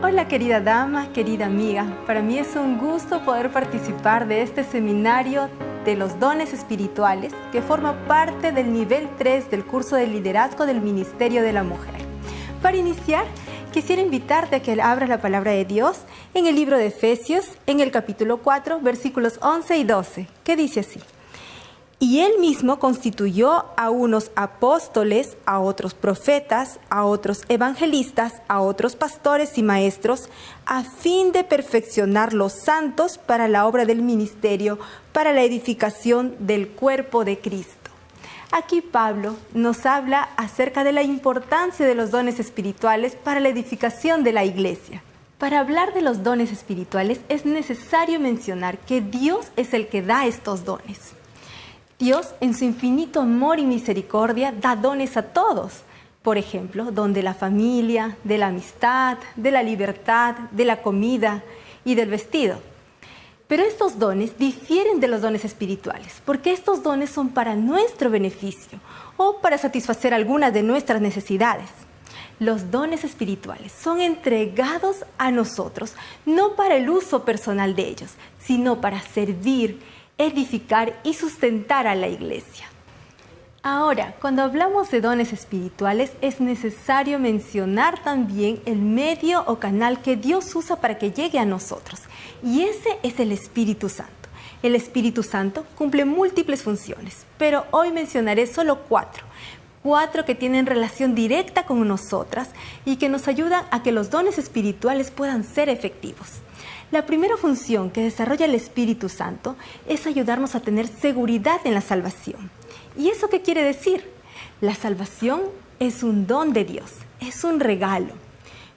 Hola querida dama, querida amiga, para mí es un gusto poder participar de este seminario de los dones espirituales que forma parte del nivel 3 del curso de liderazgo del Ministerio de la Mujer. Para iniciar, quisiera invitarte a que abras la palabra de Dios en el libro de Efesios, en el capítulo 4, versículos 11 y 12, que dice así: Y Él mismo constituyó a unos apóstoles, a otros profetas, a otros evangelistas, a otros pastores y maestros, a fin de perfeccionar los santos para la obra del ministerio, para la edificación del cuerpo de Cristo. Aquí Pablo nos habla acerca de la importancia de los dones espirituales para la edificación de la iglesia. Para hablar de los dones espirituales es necesario mencionar que Dios es el que da estos dones. Dios, en su infinito amor y misericordia, da dones a todos. Por ejemplo, don de la familia, de la amistad, de la libertad, de la comida y del vestido. Pero estos dones difieren de los dones espirituales, porque estos dones son para nuestro beneficio o para satisfacer algunas de nuestras necesidades. Los dones espirituales son entregados a nosotros, no para el uso personal de ellos, sino para servir, edificar y sustentar a la iglesia. Ahora, cuando hablamos de dones espirituales, es necesario mencionar también el medio o canal que Dios usa para que llegue a nosotros. Y ese es el Espíritu Santo. El Espíritu Santo cumple múltiples funciones, pero hoy mencionaré solo cuatro que tienen relación directa con nosotras y que nos ayudan a que los dones espirituales puedan ser efectivos. La primera función que desarrolla el Espíritu Santo es ayudarnos a tener seguridad en la salvación. ¿Y eso qué quiere decir? La salvación es un don de Dios, es un regalo.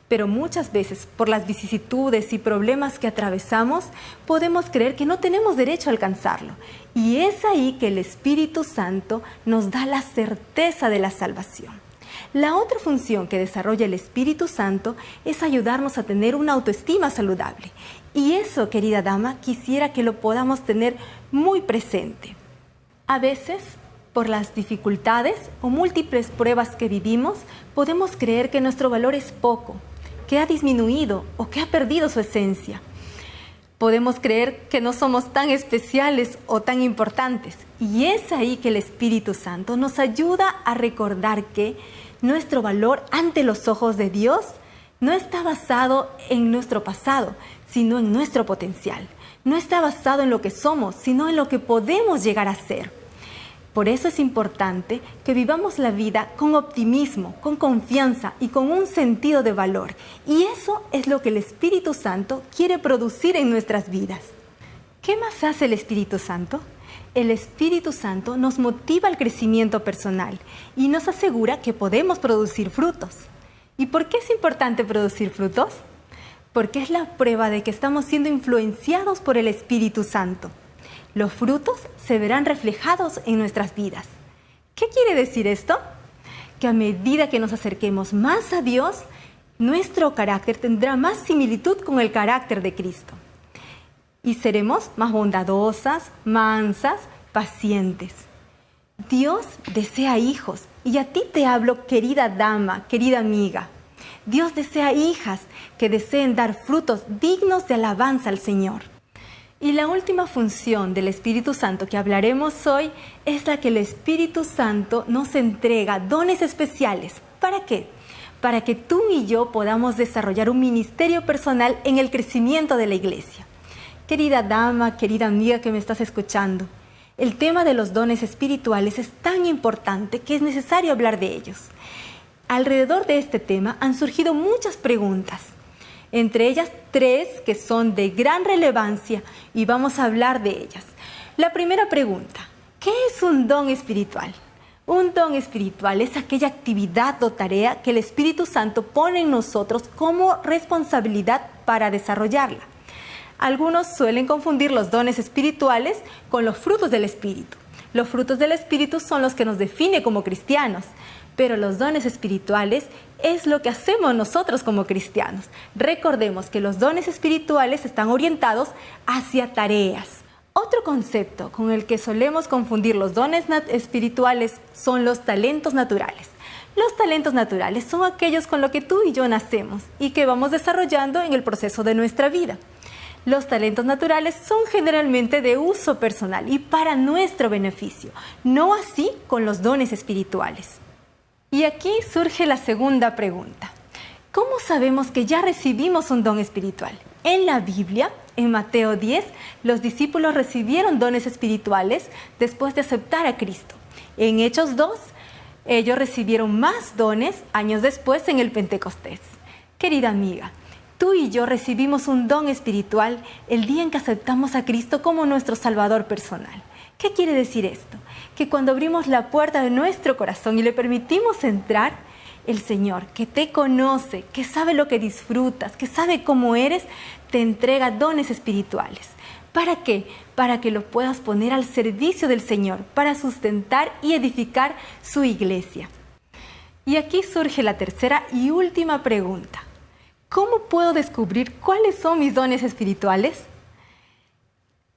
Pero muchas veces, por las vicisitudes y problemas que atravesamos, podemos creer que no tenemos derecho a alcanzarlo. Y es ahí que el Espíritu Santo nos da la certeza de la salvación. La otra función que desarrolla el Espíritu Santo es ayudarnos a tener una autoestima saludable. Y eso, querida dama, quisiera que lo podamos tener muy presente. A veces, por las dificultades o múltiples pruebas que vivimos, podemos creer que nuestro valor es poco, que ha disminuido o que ha perdido su esencia. Podemos creer que no somos tan especiales o tan importantes. Y es ahí que el Espíritu Santo nos ayuda a recordar que nuestro valor ante los ojos de Dios no está basado en nuestro pasado, sino en nuestro potencial. No está basado en lo que somos, sino en lo que podemos llegar a ser. Por eso es importante que vivamos la vida con optimismo, con confianza y con un sentido de valor. Y eso es lo que el Espíritu Santo quiere producir en nuestras vidas. ¿Qué más hace el Espíritu Santo? El Espíritu Santo nos motiva al crecimiento personal y nos asegura que podemos producir frutos. ¿Y por qué es importante producir frutos? Porque es la prueba de que estamos siendo influenciados por el Espíritu Santo. Los frutos se verán reflejados en nuestras vidas. ¿Qué quiere decir esto? Que a medida que nos acerquemos más a Dios, nuestro carácter tendrá más similitud con el carácter de Cristo. Y seremos más bondadosas, mansas, pacientes. Dios desea hijos. Y a ti te hablo, querida dama, querida amiga. Dios desea hijas que deseen dar frutos dignos de alabanza al Señor. Y la última función del Espíritu Santo que hablaremos hoy es la que el Espíritu Santo nos entrega dones especiales. ¿Para qué? Para que tú y yo podamos desarrollar un ministerio personal en el crecimiento de la iglesia. Querida dama, querida amiga que me estás escuchando, el tema de los dones espirituales es tan importante que es necesario hablar de ellos. Alrededor de este tema han surgido muchas preguntas. Entre ellas 3 que son de gran relevancia y vamos a hablar de ellas. La primera pregunta: ¿qué es un don espiritual? Un don espiritual es aquella actividad o tarea que el Espíritu Santo pone en nosotros como responsabilidad para desarrollarla. Algunos suelen confundir los dones espirituales con los frutos del Espíritu. Los frutos del Espíritu son los que nos definen como cristianos. Pero los dones espirituales es lo que hacemos nosotros como cristianos. Recordemos que los dones espirituales están orientados hacia tareas. Otro concepto con el que solemos confundir los dones espirituales son los talentos naturales. Los talentos naturales son aquellos con los que tú y yo nacemos y que vamos desarrollando en el proceso de nuestra vida. Los talentos naturales son generalmente de uso personal y para nuestro beneficio, no así con los dones espirituales. Y aquí surge la segunda pregunta. ¿Cómo sabemos que ya recibimos un don espiritual? En la Biblia, en Mateo 10, los discípulos recibieron dones espirituales después de aceptar a Cristo. En Hechos 2, ellos recibieron más dones años después en el Pentecostés. Querida amiga, tú y yo recibimos un don espiritual el día en que aceptamos a Cristo como nuestro Salvador personal. ¿Qué quiere decir esto? Que cuando abrimos la puerta de nuestro corazón y le permitimos entrar, el Señor, que te conoce, que sabe lo que disfrutas, que sabe cómo eres, te entrega dones espirituales. ¿Para qué? Para que los puedas poner al servicio del Señor, para sustentar y edificar su iglesia. Y aquí surge la tercera y última pregunta. ¿Cómo puedo descubrir cuáles son mis dones espirituales?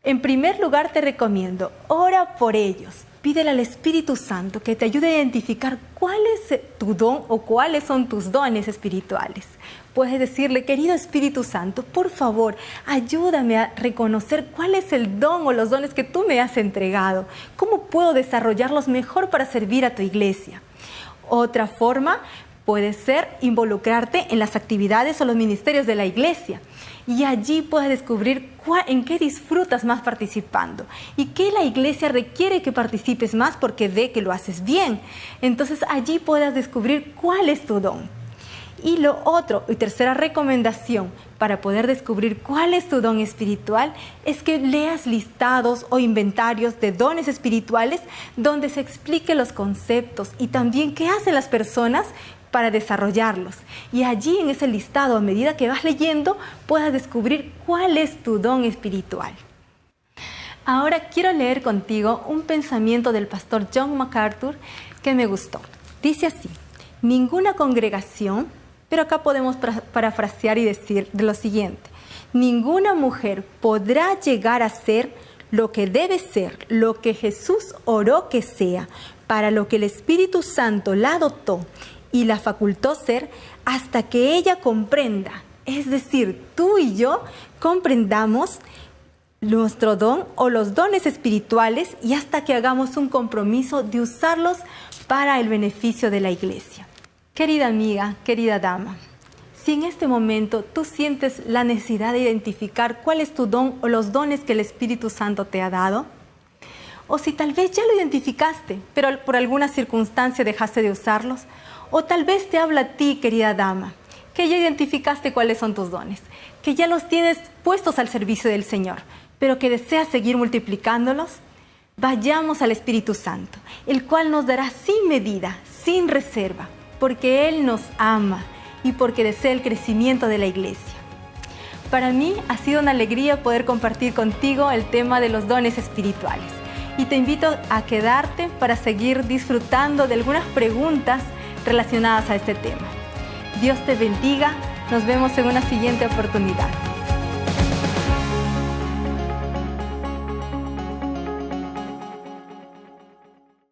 En primer lugar, te recomiendo, ora por ellos. Pídele al Espíritu Santo que te ayude a identificar cuál es tu don o cuáles son tus dones espirituales. Puedes decirle, querido Espíritu Santo, por favor, ayúdame a reconocer cuál es el don o los dones que tú me has entregado. ¿Cómo puedo desarrollarlos mejor para servir a tu iglesia? Otra forma puede ser involucrarte en las actividades o los ministerios de la iglesia. Y allí puedes descubrir en qué disfrutas más participando y qué la iglesia requiere que participes más porque ve que lo haces bien. Entonces allí puedas descubrir cuál es tu don. Y lo otro, y tercera recomendación para poder descubrir cuál es tu don espiritual es que leas listados o inventarios de dones espirituales donde se explique los conceptos y también qué hacen las personas para desarrollarlos. Y allí en ese listado, a medida que vas leyendo, puedas descubrir cuál es tu don espiritual. Ahora quiero leer contigo un pensamiento del pastor John MacArthur que me gustó. Dice así: ninguna congregación, pero acá podemos parafrasear y decir de lo siguiente: ninguna mujer podrá llegar a ser lo que debe ser, lo que Jesús oró que sea, para lo que el Espíritu Santo la dotó y la facultó ser, hasta que ella comprenda, es decir, tú y yo comprendamos nuestro don o los dones espirituales y hasta que hagamos un compromiso de usarlos para el beneficio de la iglesia. Querida amiga, querida dama, si en este momento tú sientes la necesidad de identificar cuál es tu don o los dones que el Espíritu Santo te ha dado, o si tal vez ya lo identificaste, pero por alguna circunstancia dejaste de usarlos, o tal vez te habla a ti, querida dama, que ya identificaste cuáles son tus dones, que ya los tienes puestos al servicio del Señor, pero que deseas seguir multiplicándolos, vayamos al Espíritu Santo, el cual nos dará sin medida, sin reserva, porque Él nos ama y porque desea el crecimiento de la iglesia. Para mí ha sido una alegría poder compartir contigo el tema de los dones espirituales y te invito a quedarte para seguir disfrutando de algunas preguntas relacionadas a este tema. Dios te bendiga, nos vemos en una siguiente oportunidad.